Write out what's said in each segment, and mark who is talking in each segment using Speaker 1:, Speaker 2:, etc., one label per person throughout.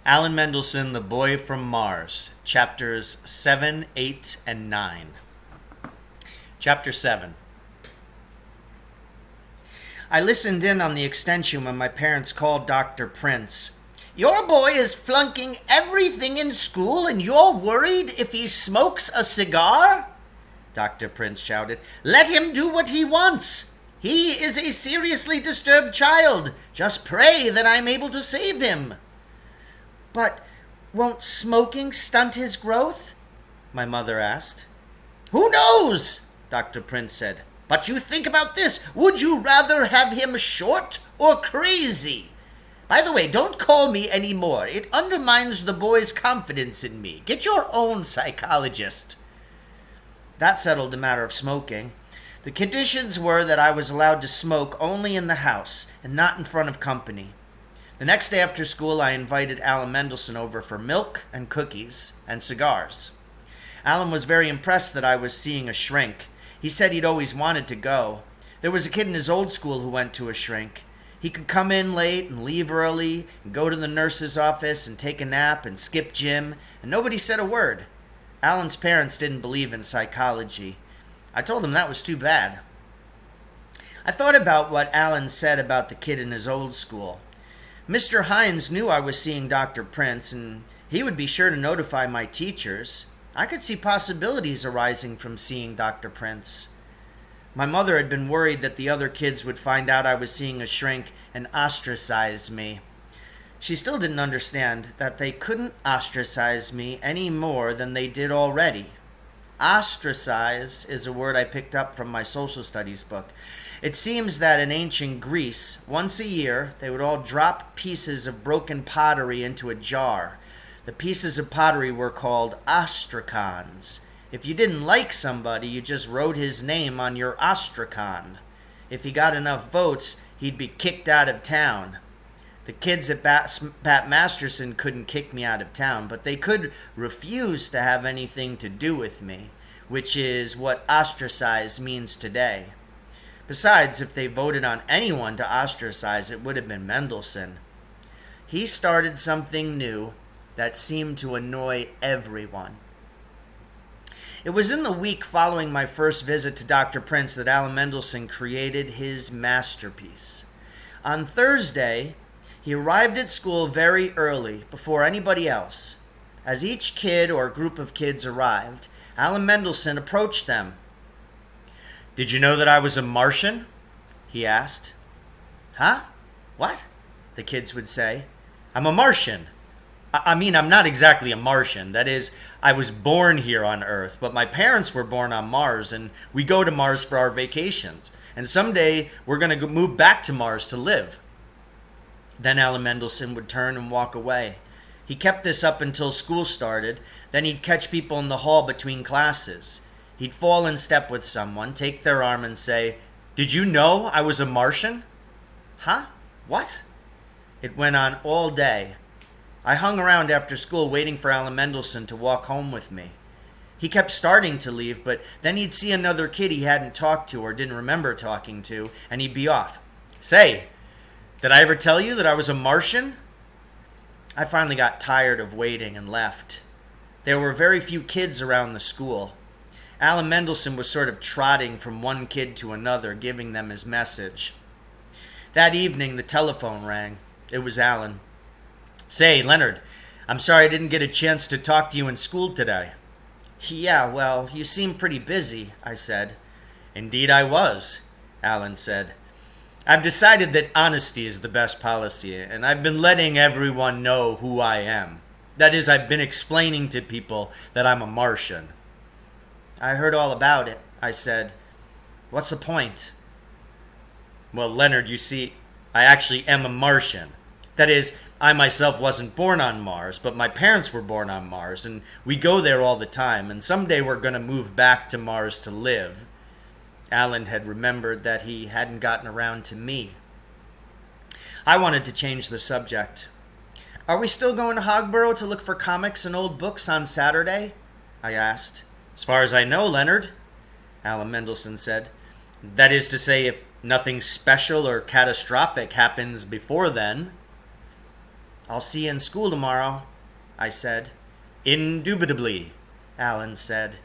Speaker 1: Alan Mendelsohn, The Boy from Mars, chapters 7, 8, and 9. Chapter 7. I listened in on the extension when my parents called Dr. Prince. "Your boy is flunking everything in school and you're worried if he smokes a cigar?" Dr. Prince shouted. "Let him do what he wants. He is a seriously disturbed child. Just pray that I'm able to save him." "But won't smoking stunt his growth?" my mother asked. "Who knows?" Dr. Prince said. "But you think about this. Would you rather have him short or crazy? By the way, don't call me anymore. It undermines the boy's confidence in me. Get your own psychologist." That settled the matter of smoking. The conditions were that I was allowed to smoke only in the house and not in front of company. The next day after school, I invited Alan Mendelsohn over for milk and cookies and cigars. Alan was very impressed that I was seeing a shrink. He said he'd always wanted to go. There was a kid in his old school who went to a shrink. He could come in late and leave early and go to the nurse's office and take a nap and skip gym, and nobody said a word. Alan's parents didn't believe in psychology. I told him that was too bad. I thought about what Alan said about the kid in his old school. Mr. Hines knew I was seeing Dr. Prince, and he would be sure to notify my teachers. I could see possibilities arising from seeing Dr. Prince. My mother had been worried that the other kids would find out I was seeing a shrink and ostracize me. She still didn't understand that they couldn't ostracize me any more than they did already. Ostracize is a word I picked up from my social studies book. It seems that in ancient Greece, once a year, they would all drop pieces of broken pottery into a jar. The pieces of pottery were called ostracons. If you didn't like somebody, you just wrote his name on your ostracon. If he got enough votes, he'd be kicked out of town. The kids at Pat Masterson couldn't kick me out of town, but they could refuse to have anything to do with me, which is what ostracize means today. Besides, if they voted on anyone to ostracize, it would have been Mendelsohn. He started something new that seemed to annoy everyone. It was in the week following my first visit to Dr. Prince that Alan Mendelsohn created his masterpiece. On Thursday, he arrived at school very early, before anybody else. As each kid or group of kids arrived, Alan Mendelsohn approached them. "Did you know that I was a Martian?" he asked. "Huh? What?" the kids would say. "I'm a Martian. I mean, I'm not exactly a Martian. That is, I was born here on Earth, but my parents were born on Mars, and we go to Mars for our vacations. And someday we're going to move back to Mars to live." Then Alan Mendelsohn would turn and walk away. He kept this up until school started. Then he'd catch people in the hall between classes. He'd fall in step with someone, take their arm and say, "Did you know I was a Martian?" "Huh? What?" It went on all day. I hung around after school waiting for Alan Mendelsohn to walk home with me. He kept starting to leave, but then he'd see another kid he hadn't talked to or didn't remember talking to, and he'd be off. "Say, did I ever tell you that I was a Martian?" I finally got tired of waiting and left. There were very few kids around the school. Alan Mendelsohn was sort of trotting from one kid to another, giving them his message. That evening, the telephone rang. It was Alan. "Say, Leonard, I'm sorry I didn't get a chance to talk to you in school today." "Yeah, well, you seem pretty busy," I said. "Indeed I was," Alan said. "I've decided that honesty is the best policy, and I've been letting everyone know who I am. That is, I've been explaining to people that I'm a Martian." "I heard all about it," I said. "What's the point?" "Well, Leonard, you see, I actually am a Martian. That is, I myself wasn't born on Mars, but my parents were born on Mars, and we go there all the time, and someday we're going to move back to Mars to live." Alan had remembered that he hadn't gotten around to me. I wanted to change the subject. "Are we still going to Hogborough to look for comics and old books on Saturday?" I asked. "As far as I know, Leonard," Alan Mendelsohn said. "That is to say, if nothing special or catastrophic happens before then." I'll see you in school tomorrow, I said. Indubitably, Alan said.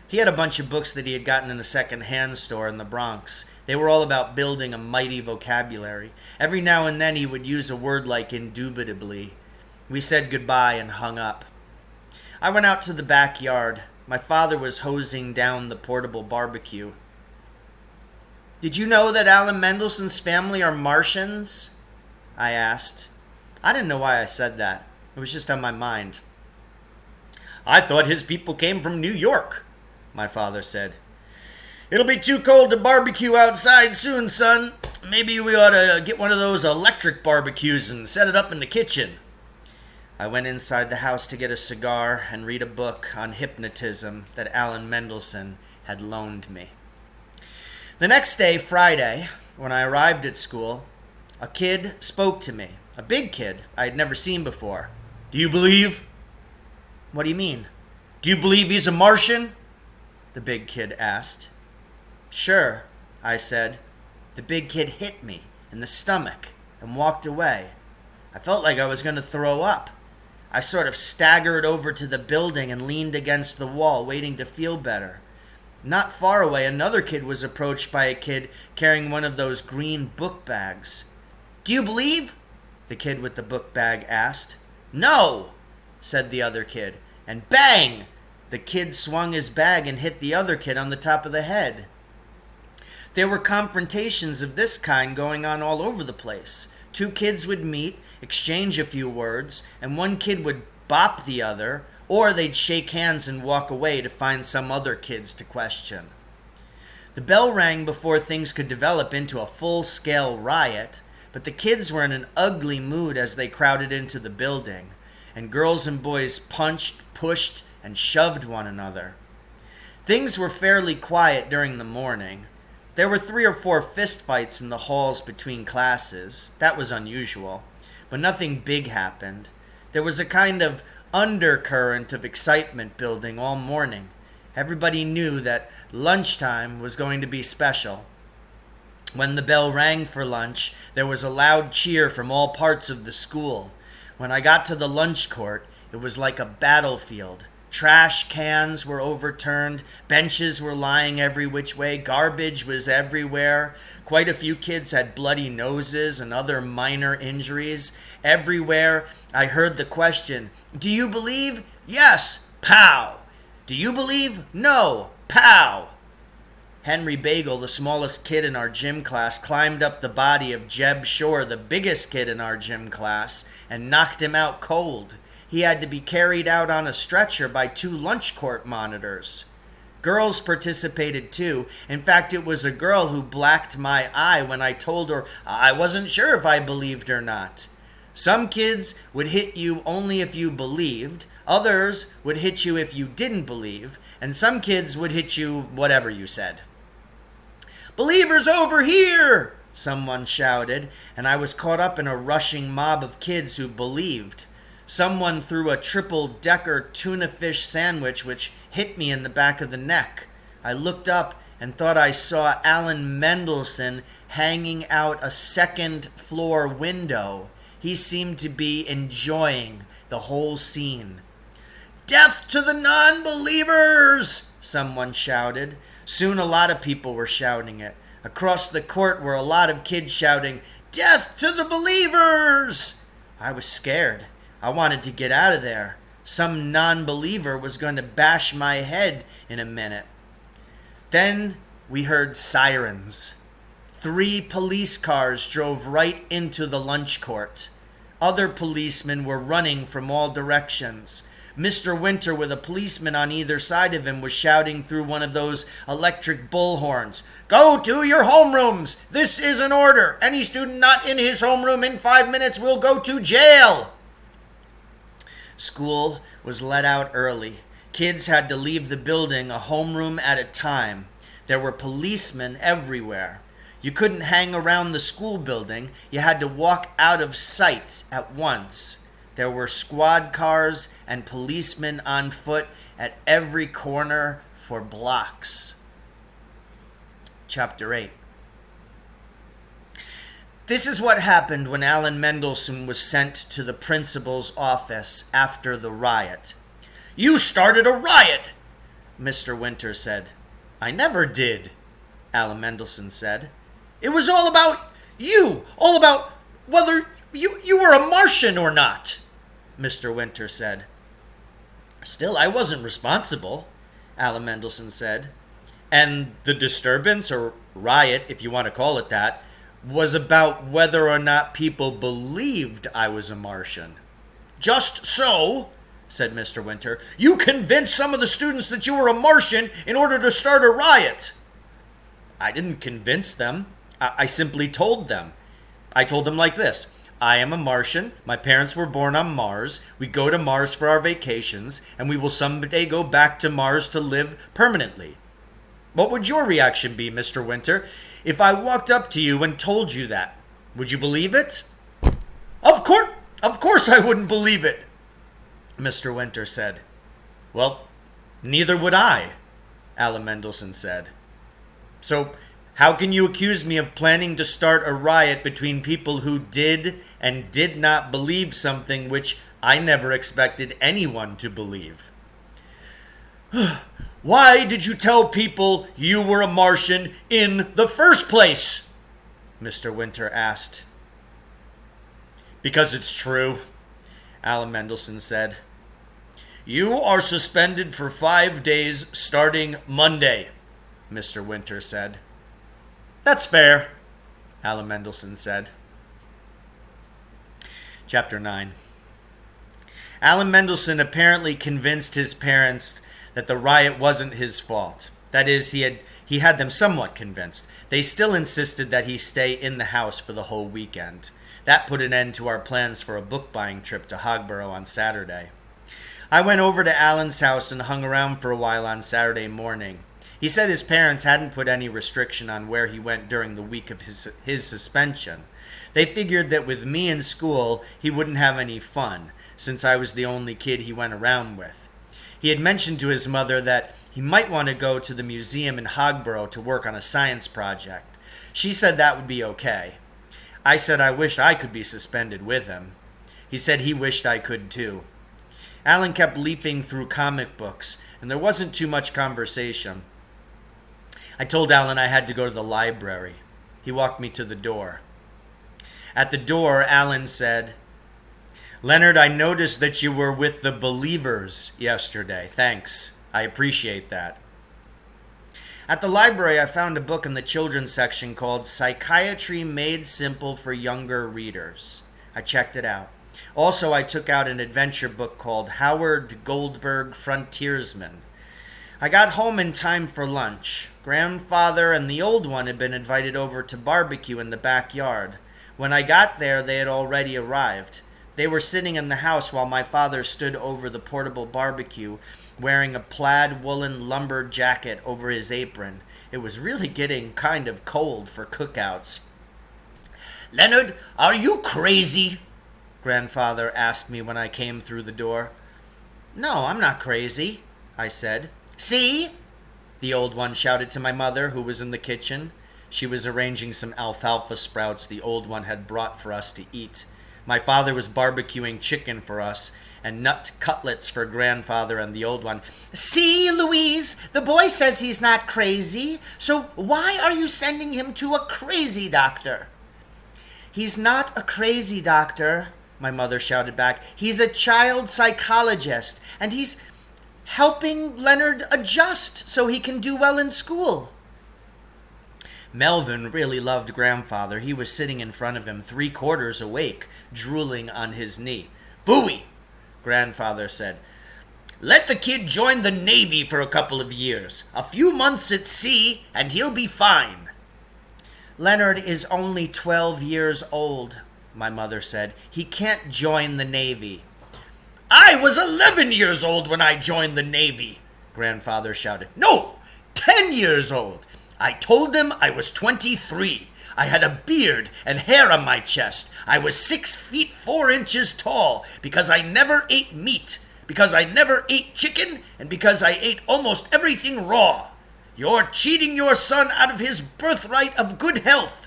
Speaker 1: He had a bunch of books that he had gotten in a second-hand store in the Bronx. They were all about building a mighty vocabulary. Every now and then he would use a word like indubitably. We said goodbye and hung up. I went out to the backyard. My father was hosing down the portable barbecue. Did you know that Alan Mendelsohn's family are Martians? I asked. I didn't know why I said that. It was just on my mind. I thought his people came from New York, my father said. It'll be too cold to barbecue outside soon, son. Maybe we ought to get one of those electric barbecues and set it up in the kitchen. I went inside the house to get a cigar and read a book on hypnotism that Alan Mendelsohn had loaned me. The next day, Friday, when I arrived at school, a kid spoke to me. A big kid I had never seen before. Do you believe? What do you mean? Do you believe he's a Martian? The big kid asked. Sure, I said. The big kid hit me in the stomach and walked away. I felt like I was going to throw up. I sort of staggered over to the building and leaned against the wall, waiting to feel better. Not far away, another kid was approached by a kid carrying one of those green book bags. Do you believe? The kid with the book bag asked. No, said the other kid. And bang! The kid swung his bag and hit the other kid on the top of the head. There were confrontations of this kind going on all over the place. Two kids would meet, exchange a few words, and one kid would bop the other, or they'd shake hands and walk away to find some other kids to question. The bell rang before things could develop into a full-scale riot, but the kids were in an ugly mood as they crowded into the building, and girls and boys punched, pushed, and shoved one another. Things were fairly quiet during the morning. There were 3 or 4 fistfights in the halls between classes. That was unusual, but nothing big happened. There was a kind of undercurrent of excitement building all morning. Everybody knew that lunchtime was going to be special. When the bell rang for lunch, there was a loud cheer from all parts of the school. When I got to the lunch court, it was like a battlefield. Trash cans were overturned, benches were lying every which way, garbage was everywhere. Quite a few kids had bloody noses and other minor injuries. Everywhere I heard the question, do you believe? Yes, pow. Do you believe? No, pow. Henry Bagel, the smallest kid in our gym class, climbed up the body of Jeb Shore, the biggest kid in our gym class, and knocked him out cold. He had to be carried out on a stretcher by 2 lunch court monitors. Girls participated too. In fact, it was a girl who blacked my eye when I told her I wasn't sure if I believed or not. Some kids would hit you only if you believed. Others would hit you if you didn't believe. And some kids would hit you whatever you said. Believers over here! Someone shouted, and I was caught up in a rushing mob of kids who believed. Someone threw a triple-decker tuna fish sandwich which hit me in the back of the neck. I looked up and thought I saw Alan Mendelsohn hanging out a second-floor window. He seemed to be enjoying the whole scene. "Death to the non-believers!" someone shouted. Soon a lot of people were shouting it. Across the court were a lot of kids shouting, "Death to the believers!" I was scared. I wanted to get out of there. Some non-believer was going to bash my head in a minute. Then we heard sirens. 3 police cars drove right into the lunch court. Other policemen were running from all directions. Mr. Winter, with a policeman on either side of him, was shouting through one of those electric bullhorns, "Go to your homerooms! This is an order! Any student not in his homeroom in 5 minutes will go to jail!" School was let out early. Kids had to leave the building a homeroom at a time. There were policemen everywhere. You couldn't hang around the school building. You had to walk out of sight at once. There were squad cars and policemen on foot at every corner for blocks. Chapter 8. This is what happened when Alan Mendelsohn was sent to the principal's office after the riot. "You started a riot," Mr. Winter said. "I never did," Alan Mendelsohn said. "It was all about you, all about whether you were a Martian or not," Mr. Winter said. "Still, I wasn't responsible," Alan Mendelsohn said. "And the disturbance, or riot, if you want to call it that, was about whether or not people believed I was a Martian." "Just so," said Mr. Winter. "You convinced some of the students that you were a Martian in order to start a riot." "I didn't convince them. I simply told them. I told them like this: I am a Martian. My parents were born on Mars. We go to Mars for our vacations, and we will someday go back to Mars to live permanently. What would your reaction be, Mr. Winter, if I walked up to you and told you that? Would you believe it?" Of course I wouldn't believe it," Mr. Winter said. "Well, neither would I," Alan Mendelsohn said. "So how can you accuse me of planning to start a riot between people who did and did not believe something which I never expected anyone to believe?" "Why did you tell people you were a Martian in the first place?" Mr. Winter asked. "Because it's true," Alan Mendelsohn said. "You are suspended for 5 days starting Monday," Mr. Winter said. "That's fair," Alan Mendelsohn said. Chapter 9. Alan Mendelsohn apparently convinced his parents that the riot wasn't his fault. That is, he had them somewhat convinced. They still insisted that he stay in the house for the whole weekend. That put an end to our plans for a book-buying trip to Hogborough on Saturday. I went over to Alan's house and hung around for a while on Saturday morning. He said his parents hadn't put any restriction on where he went during the week of his suspension. They figured that with me in school, he wouldn't have any fun, since I was the only kid he went around with. He had mentioned to his mother that he might want to go to the museum in Hogborough to work on a science project. She said that would be okay. I said I wished I could be suspended with him. He said he wished I could too. Alan kept leafing through comic books, and there wasn't too much conversation. I told Alan I had to go to the library. He walked me to the door. At the door, Alan said, "Leonard, I noticed that you were with the Believers yesterday. Thanks. I appreciate that." At the library, I found a book in the children's section called Psychiatry Made Simple for Younger Readers. I checked it out. Also, I took out an adventure book called Howard Goldberg Frontiersman. I got home in time for lunch. Grandfather and the old one had been invited over to barbecue in the backyard. When I got there, they had already arrived. They were sitting in the house while my father stood over the portable barbecue, wearing a plaid woolen lumber jacket over his apron. It was really getting kind of cold for cookouts. "Leonard, are you crazy?" Grandfather asked me when I came through the door. "No, I'm not crazy," I said. "See?" the old one shouted to my mother, who was in the kitchen. She was arranging some alfalfa sprouts the old one had brought for us to eat. My father was barbecuing chicken for us and nut cutlets for Grandfather and the old one. "See, Louise, the boy says he's not crazy, so why are you sending him to a crazy doctor?" "He's not a crazy doctor," my mother shouted back. "He's a child psychologist, and he's helping Leonard adjust so he can do well in school." Melvin really loved Grandfather. He was sitting in front of him, 3/4 awake, drooling on his knee. "Phooey," Grandfather said. "Let the kid join the Navy for a couple of years. A few months at sea, and he'll be fine." "Leonard is only 12 years old," my mother said. "He can't join the Navy." "I was 11 years old when I joined the Navy," Grandfather shouted. "No, 10 years old. I told them I was 23. I had a beard and hair on my chest. I was 6 feet 4 inches tall because I never ate meat, because I never ate chicken, and because I ate almost everything raw. You're cheating your son out of his birthright of good health."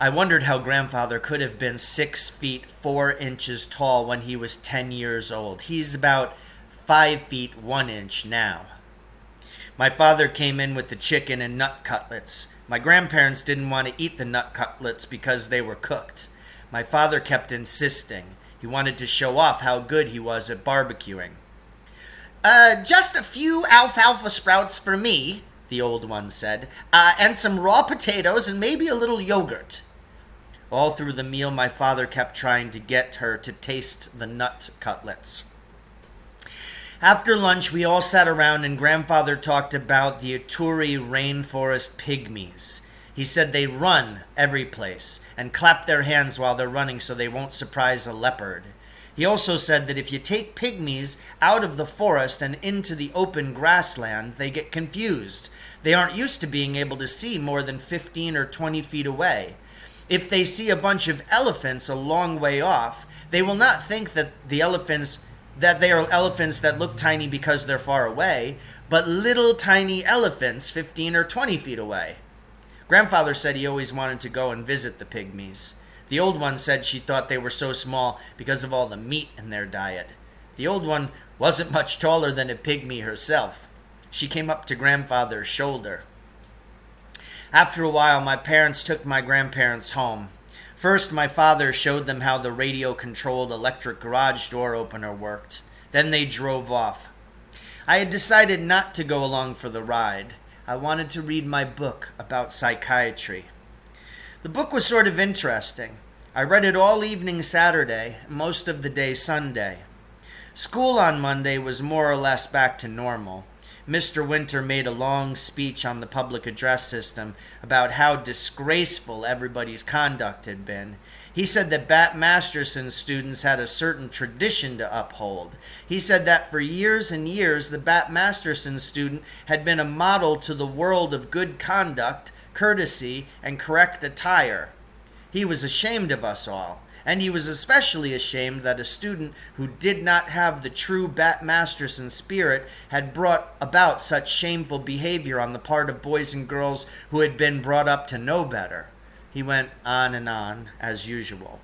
Speaker 1: I wondered how grandfather could have been 6 feet 4 inches tall when he was 10 years old. He's about 5 feet 1 inch now. My father came in with the chicken and nut cutlets. My grandparents didn't want to eat the nut cutlets because they were cooked. My father kept insisting. He wanted to show off how good he was at barbecuing. Just a few alfalfa sprouts for me, the old one said, and some raw potatoes and maybe a little yogurt. All through the meal, my father kept trying to get her to taste the nut cutlets. After lunch, we all sat around and grandfather talked about the Ituri rainforest pygmies. He said they run every place and clap their hands while they're running so they won't surprise a leopard. He also said that if you take pygmies out of the forest and into the open grassland, they get confused. They aren't used to being able to see more than 15 or 20 feet away. If they see a bunch of elephants a long way off, they will not think that they are elephants that look tiny because they're far away, but little tiny elephants 15 or 20 feet away. Grandfather said he always wanted to go and visit the pygmies. The old one said she thought they were so small because of all the meat in their diet. The old one wasn't much taller than a pygmy herself. She came up to grandfather's shoulder. After a while, my parents took my grandparents home. First, my father showed them how the radio-controlled electric garage door opener worked. Then they drove off. I had decided not to go along for the ride. I wanted to read my book about psychiatry. The book was sort of interesting. I read it all evening Saturday, most of the day Sunday. School on Monday was more or less back to normal. Mr. Winter made a long speech on the public address system about how disgraceful everybody's conduct had been. He said that Bat Masterson's students had a certain tradition to uphold. He said that for years and years, the Bat Masterson student had been a model to the world of good conduct, courtesy, and correct attire. He was ashamed of us all. And he was especially ashamed that a student who did not have the true Bat Masterson spirit had brought about such shameful behavior on the part of boys and girls who had been brought up to know better. He went on and on, as usual.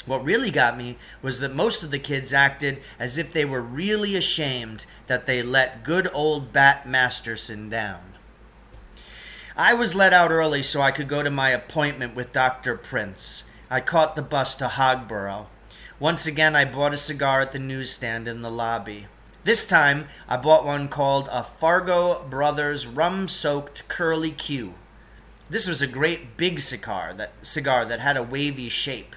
Speaker 1: What really got me was that most of the kids acted as if they were really ashamed that they let good old Bat Masterson down. I was let out early so I could go to my appointment with Dr. Prince. I caught the bus to Hogborough. Once again, I bought a cigar at the newsstand in the lobby. This time, I bought one called a Fargo Brothers Rum-Soaked Curly Q. This was a great big cigar that had a wavy shape.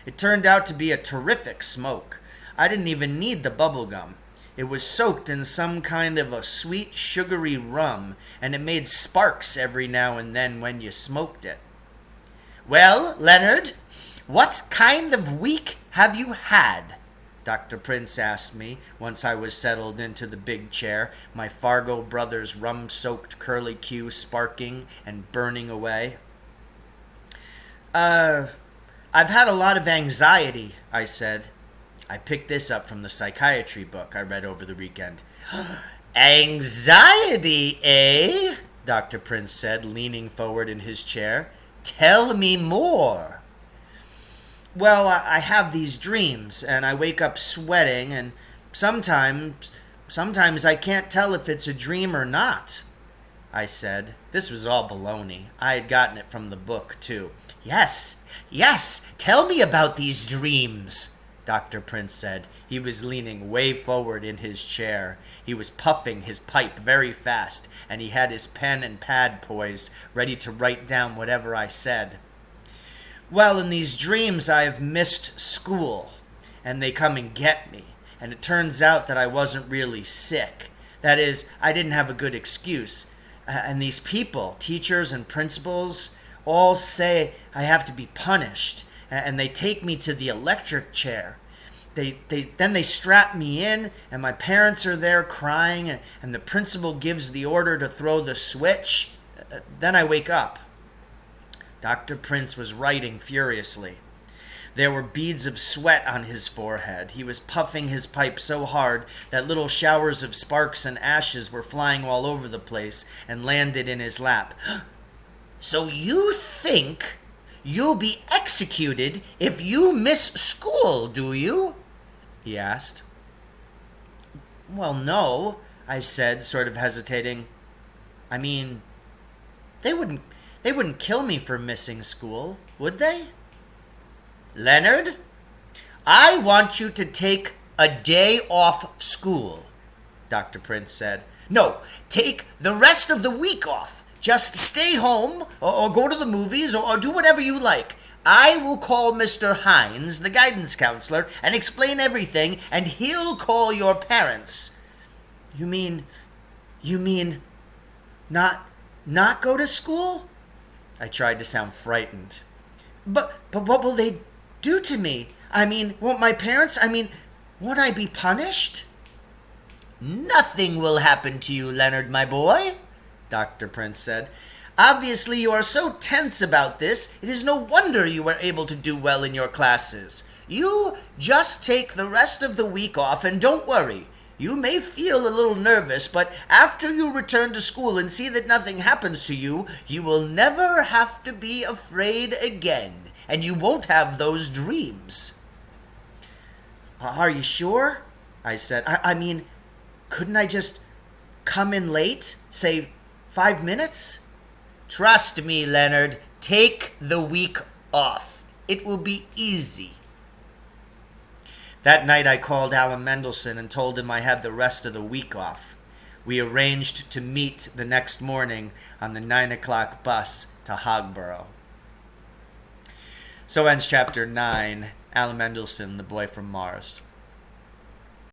Speaker 1: It turned out to be a terrific smoke. I didn't even need the bubble gum. It was soaked in some kind of a sweet, sugary rum, and it made sparks every now and then when you smoked it. "Well, Leonard, what kind of week have you had?" Dr. Prince asked me once I was settled into the big chair, my Fargo Brothers rum-soaked curly Q sparking and burning away. I've had a lot of anxiety," I said. I picked this up from the psychiatry book I read over the weekend. "Anxiety, eh?" Dr. Prince said, leaning forward in his chair. "Tell me more." "Well, I have these dreams, and I wake up sweating, and sometimes I can't tell if it's a dream or not," I said. This was all baloney. I had gotten it from the book, too. Yes, tell me about these dreams," Dr. Prince said. He was leaning way forward in his chair. He was puffing his pipe very fast, and he had his pen and pad poised, ready to write down whatever I said. "Well, in these dreams I've missed school, and they come and get me, and it turns out that I wasn't really sick. That is, I didn't have a good excuse. And these people, teachers and principals, all say I have to be punished, and they take me to the electric chair. Then they strap me in, and my parents are there crying, and the principal gives the order to throw the switch. Then I wake up." Dr. Prince was writing furiously. There were beads of sweat on his forehead. He was puffing his pipe so hard that little showers of sparks and ashes were flying all over the place and landed in his lap. "So you think you'll be executed if you miss school, do you?" he asked. "Well, no," I said, sort of hesitating. "I mean, they wouldn't kill me for missing school, would they?" "Leonard, I want you to take a day off school," Dr. Prince said. "No, take the rest of the week off. Just stay home or go to the movies or do whatever you like. I will call Mr. Hines, the guidance counselor, and explain everything, and he'll call your parents." You mean not go to school?" I tried to sound frightened. But what will they do to me? I mean, won't my parents, won't I be punished?" "Nothing will happen to you, Leonard, my boy," Dr. Prince said. "Obviously, you are so tense about this, it is no wonder you were able to do well in your classes. You just take the rest of the week off and don't worry. You may feel a little nervous, but after you return to school and see that nothing happens to you, you will never have to be afraid again, and you won't have those dreams." "Are you sure?" I said. I mean, couldn't I just come in late, say 5 minutes? "Trust me, Leonard, take the week off. It will be easy." That night I called Alan Mendelsohn and told him I had the rest of the week off. We arranged to meet the next morning on the 9 o'clock bus to Hogborough. So ends chapter 9, Alan Mendelsohn, the boy from Mars.